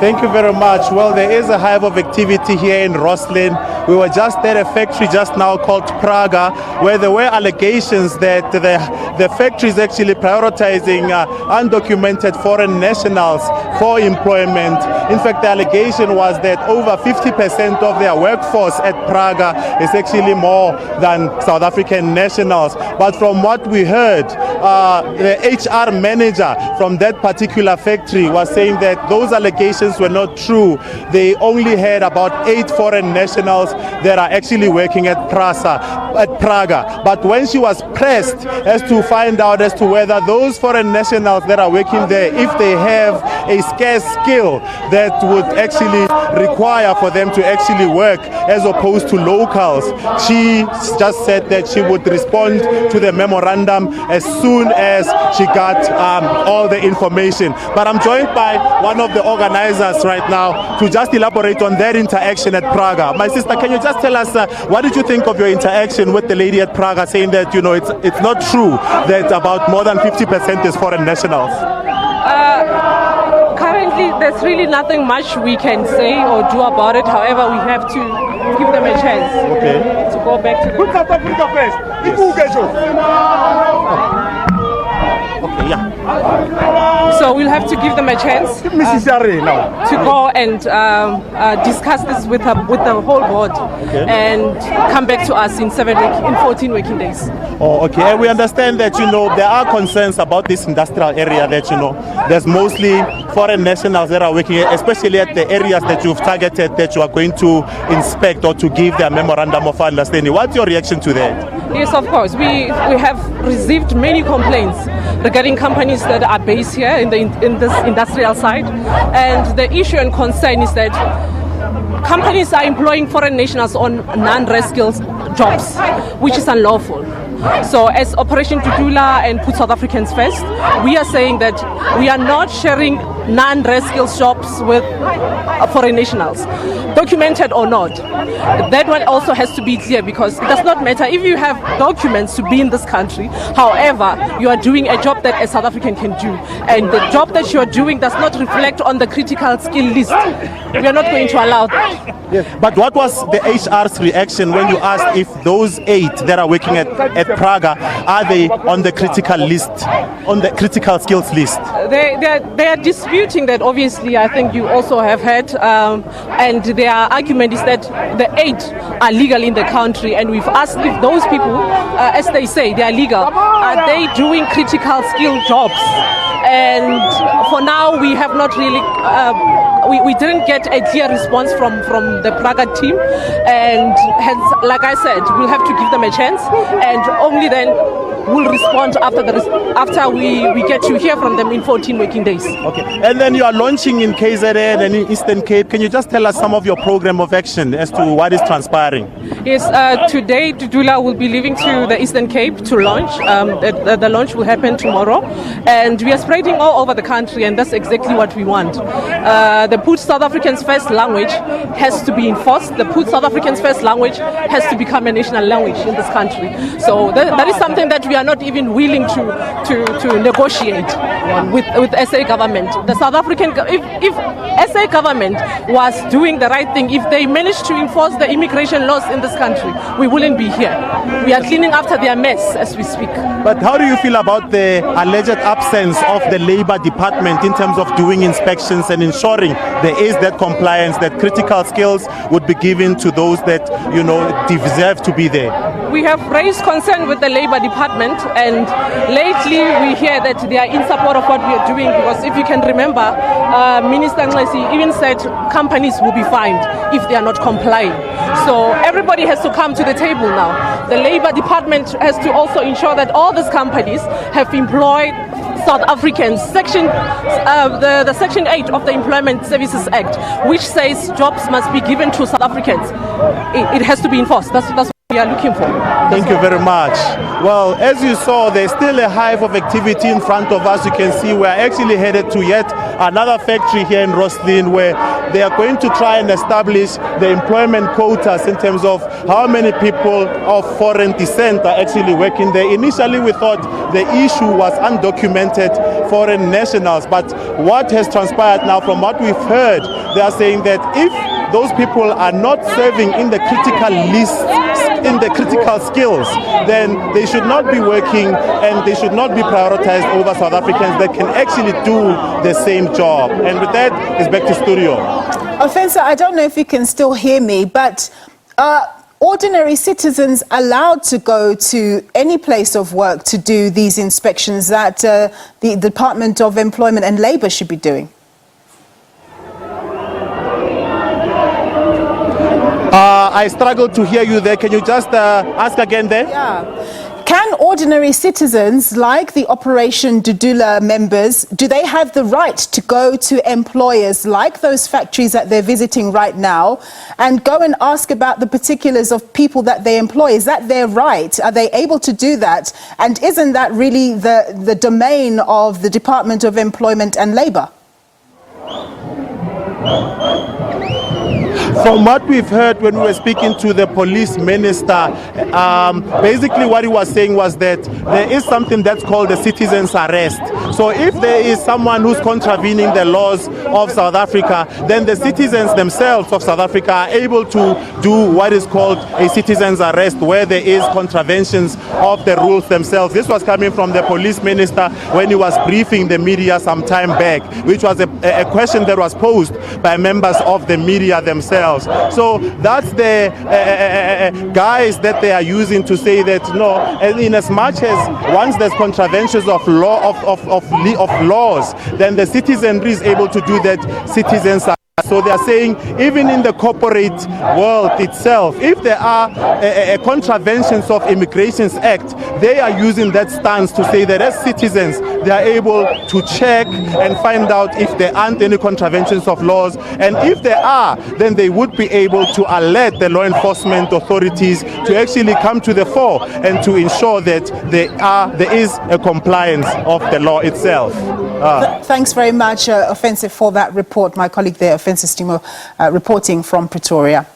Thank you very much. Well, there is a hive of activity here in Rosslyn. We were just at a factory just now called Praga, where there were allegations that the factory is actually prioritizing undocumented foreign nationals for employment. In fact, the allegation was that over 50% of their workforce at Praga is actually more than South African nationals. But from what we heard, the HR manager from that particular factory was saying that those allegations were not true. They only had about 8 foreign nationals that are actually working at Praga. But when she was pressed as to find out as to whether those foreign nationals that are working there, if they have a scarce skill that would actually require for them to actually work as opposed to locals, she just said that she would respond to the memorandum as soon as she got all the information. But I'm joined by one of the organizers right now to just elaborate on their interaction at Praga. My sister, can you just tell us what did you think of your interaction with the lady at Praga, saying that it's not true that about more than 50% is foreign nationals? Currently, there's really nothing much we can say or do about it. However, we have to give them a chance to go back to the... Put South Africa first. Okay, yeah. So we'll have to give them a chance to go and discuss this with the whole board and come back to us in 14 working days. Oh, okay. And we understand that, there are concerns about this industrial area that, there's mostly foreign nationals that are working, especially at the areas that you've targeted that you are going to inspect or to give their memorandum of understanding. What's your reaction to that? Yes, of course. We have received many complaints regarding companies that are based here in this industrial side, and the issue and concern is that companies are employing foreign nationals on non-res skills jobs, which is unlawful. So as Operation Dudula and Put South Africans First, we are saying that we are not sharing non-res skills jobs with foreign nationals, documented or not. That one also has to be clear, because it does not matter if you have documents to be in this country. However, you are doing a job that a South African can do, and the job that you are doing does not reflect on the critical skill list. We are not going to allow that. Yes. But what was the HR's reaction when you asked if those 8 that are working at Praga, are they on the critical list, on the critical skills list? They are disputing that, obviously. I think you also have heard, and their argument is that the 8 are legal in the country, and we've asked if those people, as they say, they are legal, are they doing critical skill jobs? And for now, we have not really, we didn't get a clear response from the Praga team, and hence, like I said, we'll have to give them a chance, and only then we'll respond after we get to hear from them in 14 working days. Okay, and then you are launching in KZN and in Eastern Cape. Can you just tell us some of your program of action as to what is transpiring? Yes, today Dudula will be leaving to the Eastern Cape to launch. The launch will happen tomorrow, and we are spreading all over the country, and that's exactly what we want. The Put South Africans First language has to be enforced. The Put South Africans First language has to become a national language in this country. So that is something that we are not even willing to negotiate with SA government. The South African, if SA government was doing the right thing, if they managed to enforce the immigration laws in this country, we wouldn't be here. We are cleaning after their mess as we speak. But how do you feel about the alleged absence of the Labour Department in terms of doing inspections and ensuring there is that compliance, that critical skills would be given to those that deserve to be there? We have raised concern with the Labour Department, and lately we hear that they are in support of what we are doing, because if you can remember, Minister Nxesi even said companies will be fined if they are not complying. So everybody has to come to the table now. The Labour Department has to also ensure that all these companies have employed South Africans. The Section 8 of the Employment Services Act, which says jobs must be given to South Africans, it has to be enforced. That's what we are looking for. Thank you very much. Well, as you saw, there's still a hive of activity in front of us. You can see we're actually headed to yet another factory here in Rosslyn, where they are going to try and establish the employment quotas in terms of how many people of foreign descent are actually working there. Initially, we thought the issue was undocumented foreign nationals, but what has transpired now, from what we've heard, they are saying that if those people are not serving in the critical list, in the critical skills, then they should not be working and they should not be prioritized over South Africans that can actually do the same job. And with that, it's back to studio. Ofentse, I don't know if you can still hear me, but ordinary citizens allowed to go to any place of work to do these inspections that the Department of Employment and Labour should be doing? I struggled to hear you there. Can you just ask again there? Yeah. Can ordinary citizens, like the Operation Dudula members, do they have the right to go to employers like those factories that they're visiting right now and go and ask about the particulars of people that they employ? Is that their right? Are they able to do that? And isn't that really the domain of the Department of Employment and Labour? From what we've heard when we were speaking to the police minister, basically what he was saying was that there is something that's called a citizen's arrest. So if there is someone who's contravening the laws of South Africa, then the citizens themselves of South Africa are able to do what is called a citizen's arrest, where there is contraventions of the rules themselves. This was coming from the police minister when he was briefing the media some time back, which was a question that was posed by members of the media themselves. So that's the guise that they are using to say that no, in as much as once there's contraventions of law of laws, then the citizenry is able to do that. Citizens are. So they are saying even in the corporate world itself, if there are contraventions of Immigrations Act, they are using that stance to say that as citizens they are able to check and find out if there aren't any contraventions of laws, and if there are, then they would be able to alert the law enforcement authorities to actually come to the fore and to ensure that there is a compliance of the law itself. Thanks very much, Ofentse, for that report. My colleague there, Ofentse Setimo, reporting from Pretoria.